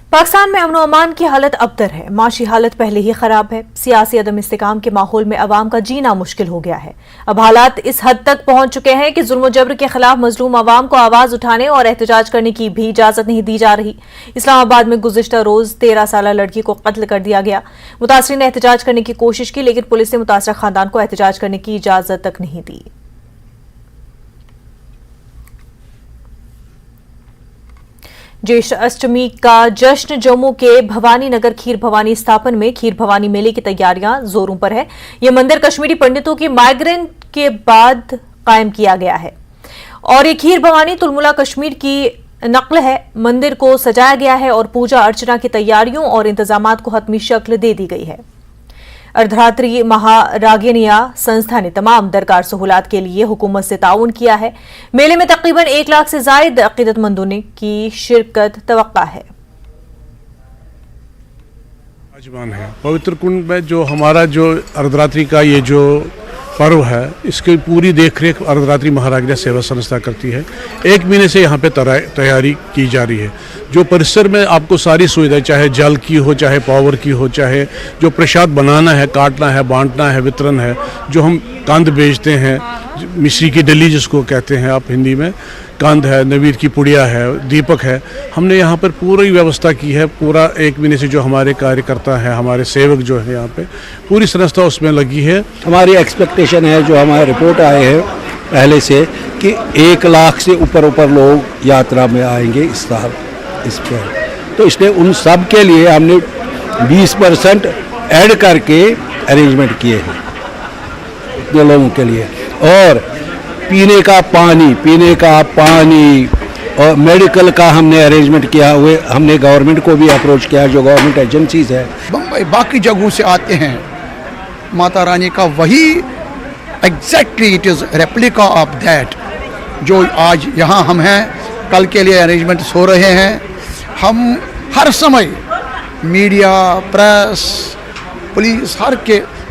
पाकिस्तान में अमन व अमान की हालत अबतर है। माशी हालत पहले ही खराब है। सियासी अदम इस्तेकाम के माहौल में अवाम का जीना मुश्किल हो गया है। अब हालात इस हद तक पहुंच चुके हैं कि जुल्म जबर के खिलाफ मजलूम अवाम को आवाज उठाने और एहतजाज करने की भी इजाजत नहीं दी जा रही। इस्लामाबाद में गुज़िश्ता रोज 13 साला लड़की को कत्ल कर दिया गया। मुतासरीन ने एहतजाज करने की कोशिश की, लेकिन पुलिस ने मुतासरा खानदान को एहतजाज करने की इजाजत तक नहीं दी। ज्येष्ठ अष्टमी का जश्न जम्मू के भवानी नगर खीर भवानी स्थापन में खीर भवानी मेले की तैयारियां जोरों पर है। यह मंदिर कश्मीरी पंडितों की माइग्रेन के बाद कायम किया गया है और ये खीर भवानी तुलमुला कश्मीर की नकल है। मंदिर को सजाया गया है और पूजा अर्चना की तैयारियों और इंतजामात को हतमी शक्ल दे दी गई है। अर्धरात्रि महारागिनिया संस्था ने तमाम दरकार सहूलात के लिए हुकूमत से ताउन किया है। मेले में तकरीबन 1 लाख से जायद अकीदतमंदों की शिरकत तवक्का है। है पवित्र कुंड में जो हमारा जो अर्धरात्रि का ये जो पर्व है, इसकी पूरी देखरेख अर्धरात्रि महारागिनिया सेवा संस्था करती है। 1 महीने से यहाँ पे तैयारी की जा रही है। जो परिसर में आपको सारी सुविधाएं, चाहे जल की हो, चाहे पावर की हो, चाहे जो प्रसाद बनाना है, काटना है, बांटना है, वितरण है, जो हम कंद बेचते हैं, मिश्री की डली जिसको कहते हैं आप हिंदी में, कंद है, नवीर की पुड़िया है, दीपक है, हमने यहाँ पर पूरी व्यवस्था की है। पूरा 1 महीने से जो हमारे कार्यकर्ता हैं, हमारे सेवक जो है यहाँ पे पूरी संस्था उसमें लगी है। हमारी एक्सपेक्टेशन है, जो हमारे रिपोर्ट आए हैं पहले से, कि 1 लाख से ऊपर लोग यात्रा में आएंगे इस साल इस पर। तो इसलिए उन सब के लिए हमने 20% ऐड करके अरेंजमेंट किए हैं जो लोगों के लिए। और पीने का पानी और मेडिकल का हमने अरेंजमेंट किया हुए। हमने गवर्नमेंट को भी अप्रोच किया, जो गवर्नमेंट एजेंसीज है बम्बई बाकी जगहों से आते हैं। माता रानी का वही exactly it is replica of that जो आज यहाँ हम हैं। कल के लिए अरेंजमेंट्स हो रहे हैं। हम हर समय मीडिया, प्रेस, पुलिस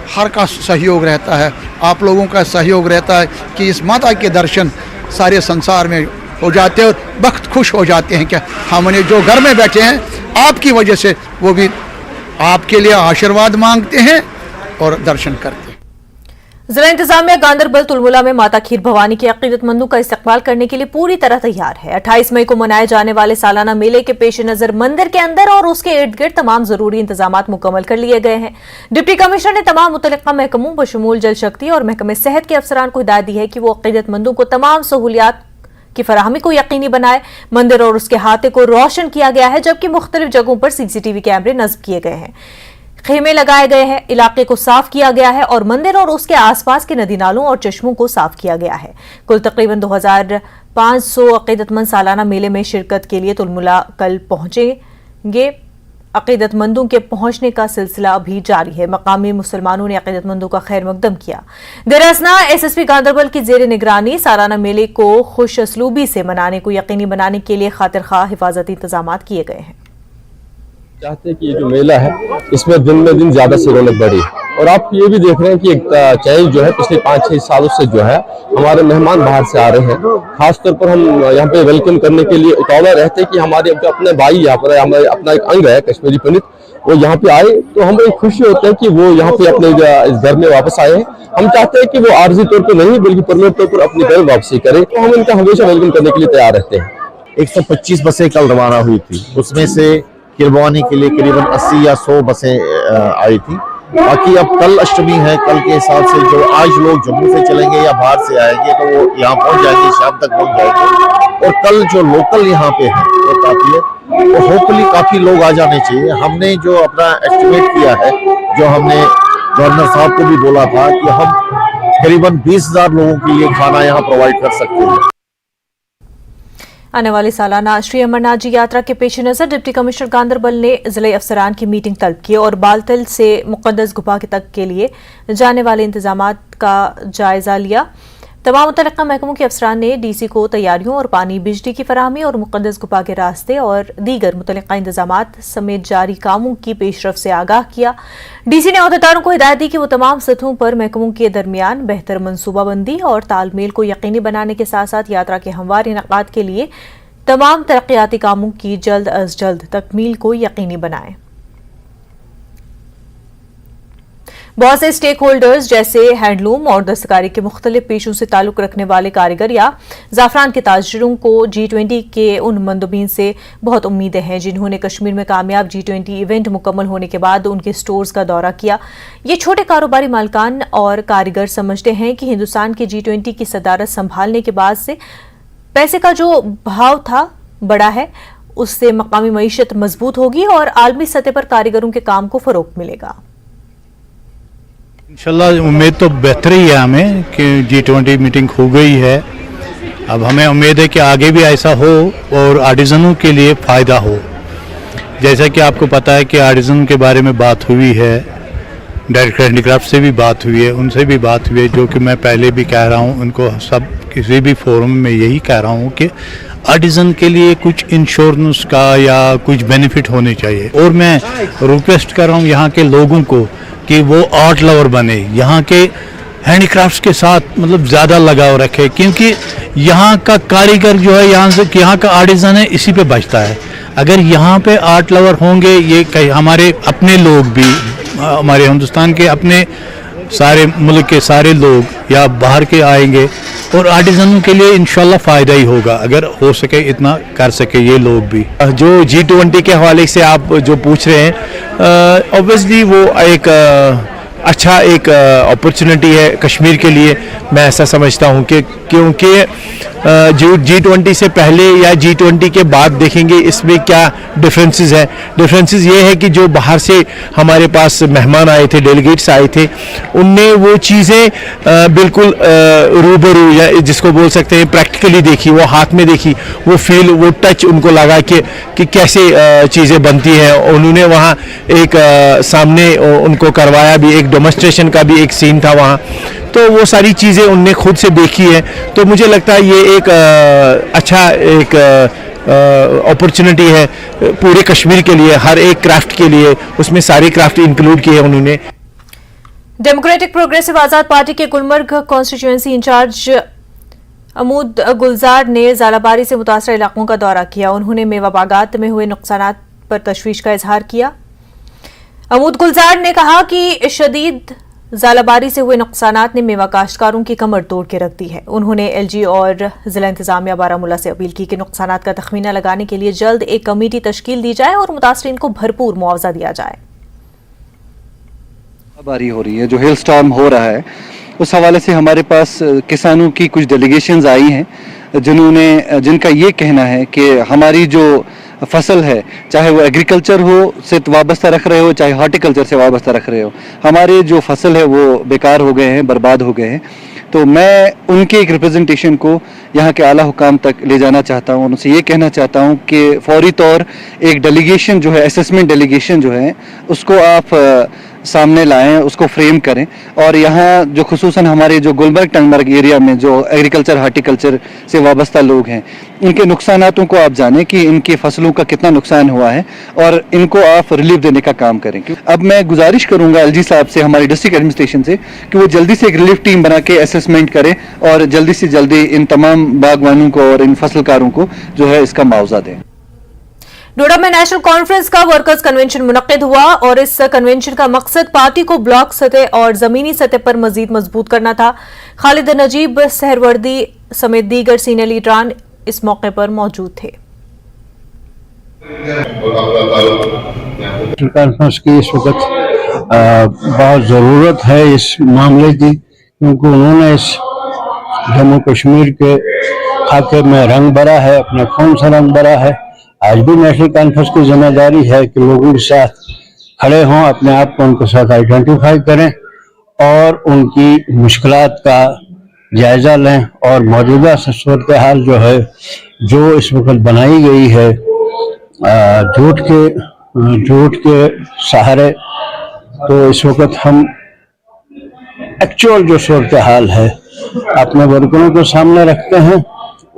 हर का सहयोग रहता है। आप लोगों का सहयोग रहता है कि इस माता के दर्शन सारे संसार में हो जाते हैं और वक्त खुश हो जाते हैं कि हमने जो घर में बैठे हैं आपकी वजह से, वो भी आपके लिए आशीर्वाद मांगते हैं और दर्शन करते हैं। जिला इंतजामिया गांदरबल तुलमुला में माता खीर भवानी के अकीदतमंदों का इस्तकबाल करने के लिए पूरी तरह तैयार है। 28 मई को मनाए जाने वाले सालाना मेले के पेश नजर मंदिर के अंदर और उसके इर्द गिर्द तमाम जरूरी इंतजामात मुकम्मल कर लिए गए हैं। डिप्टी कमिश्नर ने तमाम मुतल्लिका महकमों बशमूल जल शक्ति और महकमे सेहत के अफसरान को हिदायत दी है कि वो अकीदतमंदों को तमाम सहूलियात की फराहमी को यकीनी बनाए। मंदिर और उसके हाथे को रोशन किया गया है, जबकि मुख्तलिफ जगहों पर CCTV कैमरे नस्ब किए गए हैं, खेमे लगाए गए हैं, इलाके को साफ किया गया है और मंदिर और उसके आसपास के नदी नालों और चश्मों को साफ किया गया है। कुल तकरीबन 2500 अकीदतमंद सालाना मेले में शिरकत के लिए तुलमुला कल पहुंचेंगे। अकीदतमंदों के पहुंचने का सिलसिला अभी जारी है। मकामी मुसलमानों ने अकीदतमंदों का खैर मकदम किया। देरासना SSP गांदरबल की जेर निगरानी सालाना मेले को खुश असलूबी से मनाने को यकीनी बनाने के लिए खातिर खा हिफाजती इंतजाम किए गए हैं। चाहते हैं कि ये जो मेला है इसमें दिन में दिन ज्यादा से रौनक बढ़े। और आप ये भी देख रहे हैं कि एक चेंज जो है पिछले 5-6 सालों से जो है हमारे मेहमान बाहर से आ रहे हैं। खासतौर पर हम यहाँ पे वेलकम करने के लिए उतावला रहते हैं कि हमारे जो अपने भाई यहाँ पर हमारे अपना एक अंग है कश्मीरी पंडित, वो यहाँ पे आए तो हमें खुशी होता है कि वो यहाँ पे अपने इस घर में वापस आए हैं। हम चाहते हैं कि वो आर्जी तौर पर नहीं बल्कि परमानेंट तौर पर अपने घर वापसी करें, तो हम इनका हमेशा वेलकम करने के लिए तैयार रहते हैं। 125 बसें कल रवाना हुई थी, उसमें से खीर भवानी के लिए करीबन 80 या 100 बसें आई थी। बाकी अब कल अष्टमी है, कल के हिसाब से जो आज लोग जम्मू से चलेंगे या बाहर से आएंगे तो वो यहाँ पहुँच जाएंगे, शाम तक पहुँच जाएंगे। और कल जो लोकल यहाँ पे है वो काफी है, तो होपफुली काफी लोग आ जाने चाहिए। हमने जो अपना एस्टिमेट किया है, जो हमने गवर्नर साहब को भी बोला था कि हम करीबन 20,000 लोगों के लिए खाना यहाँ प्रोवाइड कर सकते हैं। आने वाली सालाना श्री अमरनाथ जी यात्रा के पेश नजर डिप्टी कमिश्नर गांदरबल ने जिले अफसरान की मीटिंग तलब की और बालतल से मुकद्दस गुफा तक के लिए जाने वाले इंतजामात का जायजा लिया। तमाम मुतल्लिका महकमों के अफसरान ने DC को तैयारियों और पानी, बिजली की फराहमी और मुकद्दस गुफा के रास्ते और दीगर मुतल्लिका इंतजामात समेत जारी कामों की पेशरफ से आगाह किया। DC ने अहदेदारों को हिदायत दी कि वो तमाम सतहों पर महकमों के दरमियान बेहतर मनसूबाबंदी और तालमेल को यकीनी बनाने के साथ साथ यात्रा के हमवार इनेकाद के लिए तमाम तरक्याती कामों की जल्द अज जल्द तकमील को यकीनी बनाएं। बहुत से स्टेक होल्डर्स जैसे हैंडलूम और दस्तकारी के मुख्तलिफ पेशों से ताल्लुक रखने वाले कारीगर या जाफरान के ताजरों को G20 के उन मंदोबीन से बहुत उम्मीदें हैं जिन्होंने कश्मीर में कामयाब G20 इवेंट मुकम्मल होने के बाद उनके स्टोर्स का दौरा किया। ये छोटे कारोबारी मालिकान और कारीगर समझते हैं कि हिंदुस्तान के G20 की सदारत संभालने के बाद से पैसे का जो भाव था बढ़ा है, उससे मकामी मईशत मजबूत होगी और आलमी सतह पर कारीगरों के काम को फरोग मिलेगा। इंशाल्लाह उम्मीद तो बेहतर ही है हमें कि G20 मीटिंग हो गई है। अब हमें उम्मीद है कि आगे भी ऐसा हो और आर्टिजनों के लिए फ़ायदा हो। जैसा कि आपको पता है कि आर्टिजन के बारे में बात हुई है, डायरेक्टर हैंडीक्राफ्ट से भी बात हुई है, उनसे भी बात हुई है, जो कि मैं पहले भी कह रहा हूँ उनको सब किसी भी फोरम में यही कह रहा हूँ कि आर्टिजन के लिए कुछ इंश्योरेंस का या कुछ बेनिफिट होने चाहिए। और मैं रिक्वेस्ट कर रहा हूँ यहाँ के लोगों को कि वो आर्ट लवर बने, यहाँ के हैंडीक्राफ्ट्स के साथ मतलब ज़्यादा लगाव रखे, क्योंकि यहाँ का कारीगर जो है, यहाँ का आर्टिजन है, इसी पे बचता है। अगर यहाँ पे आर्ट लवर होंगे, ये हमारे अपने लोग भी, हमारे हिंदुस्तान के अपने सारे मुल्क के सारे लोग या बाहर के आएंगे और आर्टिजनों के लिए इंशाल्लाह फ़ायदा ही होगा, अगर हो सके इतना कर सके ये लोग भी। जो G20 के हवाले से आप जो पूछ रहे हैं, ऑब्वियसली वो एक अच्छा एक अपॉर्चुनिटी है कश्मीर के लिए, मैं ऐसा समझता हूँ कि क्योंकि जो G20 से पहले या G20 के बाद देखेंगे इसमें क्या डिफरेंसेस है। डिफरेंसेस ये है कि जो बाहर से हमारे पास मेहमान आए थे, डेलीगेट्स आए थे, उनने वो चीज़ें बिल्कुल रूबरू या जिसको बोल सकते हैं प्रैक्टिकली देखी, वो हाथ में देखी, वो फील, वो टच उनको लगा कि कैसे चीज़ें बनती हैं। उन्होंने वहाँ एक सामने उनको करवाया भी, एक डेमोन्स्ट्रेशन का भी एक सीन था वहाँ, तो वो सारी चीज़ें उनने खुद से देखी है। तो मुझे लगता है ये एक अच्छा एक अपॉर्चुनिटी है पूरे कश्मीर के लिए, हर एक क्राफ्ट के लिए, उसमें सारे क्राफ्ट इंक्लूड किए उन्होंने। डेमोक्रेटिक प्रोग्रेसिव आजाद पार्टी के गुलमर्ग कॉन्स्टिट्यूएंसी इंचार्ज अमूद गुलजार ने ज़ालाबारी से मुतासर इलाकों का दौरा किया। उन्होंने मेवा बागात में हुए नुकसानात पर तशवीश का इजहार किया। अमूद गुलजार ने कहा कि शदीद ज़ालाबारी से हुए नुकसानात ने मेवा काश्तकारों की कमर तोड़ के रख दी है। उन्होंने LG और जिला इंतजामिया बारामूला से अपील की कि नुकसानात का तखमीना लगाने के लिए जल्द एक कमेटी तश्कील दी जाए और मुतासरीन को भरपूर मुआवजा दिया जाए। बारी हो रही है, जो हेल स्टॉर्म हो रहा है, उस हवाले से हमारे पास किसानों की कुछ डेलीगेशंस आई हैं जिनका ये कहना है कि हमारी जो फसल है, चाहे वो एग्रीकल्चर हो से वाबस्ता रख रहे हो, चाहे हॉर्टिकल्चर से वाबस्ता रख रहे हो, हमारे जो फसल है वो बेकार हो गए हैं, बर्बाद हो गए हैं। तो मैं उनके एक रिप्रेजेंटेशन को यहाँ के आला हुकाम तक ले जाना चाहता हूँ, उनसे ये कहना चाहता हूँ कि फौरी तौर एक डेलीगेशन जो है, असेसमेंट डेलीगेशन जो है, उसको आप सामने लाएं, उसको फ्रेम करें। और यहाँ जो खुसूसन हमारे जो गुलबर्ग टंगमर्ग एरिया में जो एग्रीकल्चर हार्टिकल्चर से वाबस्ता लोग हैं, इनके नुकसानातों को आप जानें कि इनकी फसलों का कितना नुकसान हुआ है और इनको आप रिलीफ देने का काम करें। अब मैं गुजारिश करूंगा LG साहब से, हमारी डिस्ट्रिक्ट एडमिनिस्ट्रेशन से, कि वो जल्दी से एक रिलीफ टीम बना के असेसमेंट करें और जल्दी से जल्दी इन तमाम बागवानों को और इन फसलकारों को जो है इसका मुआवजा दें। डोडा में नेशनल कॉन्फ्रेंस का वर्कर्स कन्वेंशन मुनक्किद हुआ और इस कन्वेंशन का मकसद पार्टी को ब्लॉक सतह और जमीनी सतह पर मजीद मजबूत करना था। खालिद नजीब सहरवर्दी समेत दीगर सीनियर लीडरान इस मौके पर मौजूद थे। कॉन्फ्रेंस की इस वक्त बहुत ज़रूरत है इस मामले की, क्योंकि उन्होंने इस जम्मू कश्मीर के खाके में रंग भरा है, अपने खून से रंग भरा है। आज भी नेशनल कॉन्फ्रेंस की जिम्मेदारी है कि लोगों के साथ खड़े हों, अपने आप को उनके साथ आइडेंटिफाई करें और उनकी मुश्किलात का जायजा लें और मौजूदा सूरत हाल जो है, जो इस वक्त बनाई गई है झूठ के सहारे, तो इस वक्त हम एक्चुअल जो सूरत हाल है अपने वर्करों को सामने रखते हैं।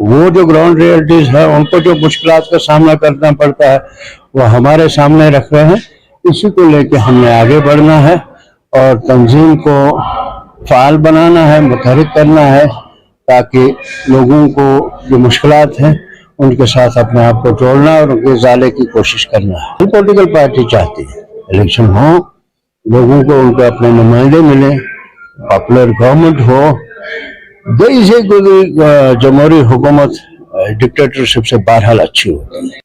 वो जो ग्राउंड रियलिटीज है, उनको जो मुश्किलात का सामना करना पड़ता है, वो हमारे सामने रख रहे हैं। इसी को लेके हमने आगे बढ़ना है और तंजीम को फाल बनाना है, मुतहरिक करना है, ताकि लोगों को जो मुश्किलात हैं उनके साथ अपने आप को जोड़ना और उनके जाले की कोशिश करना है। पॉलिटिकल पार्टी चाहती है इलेक्शन हो, लोगों को उनके अपने नुमाइंदे मिले, पॉपुलर गवर्नमेंट हो। देश एक जमहूरी हुकूमत डिक्टेटरशिप से बहरहाल अच्छी होती है।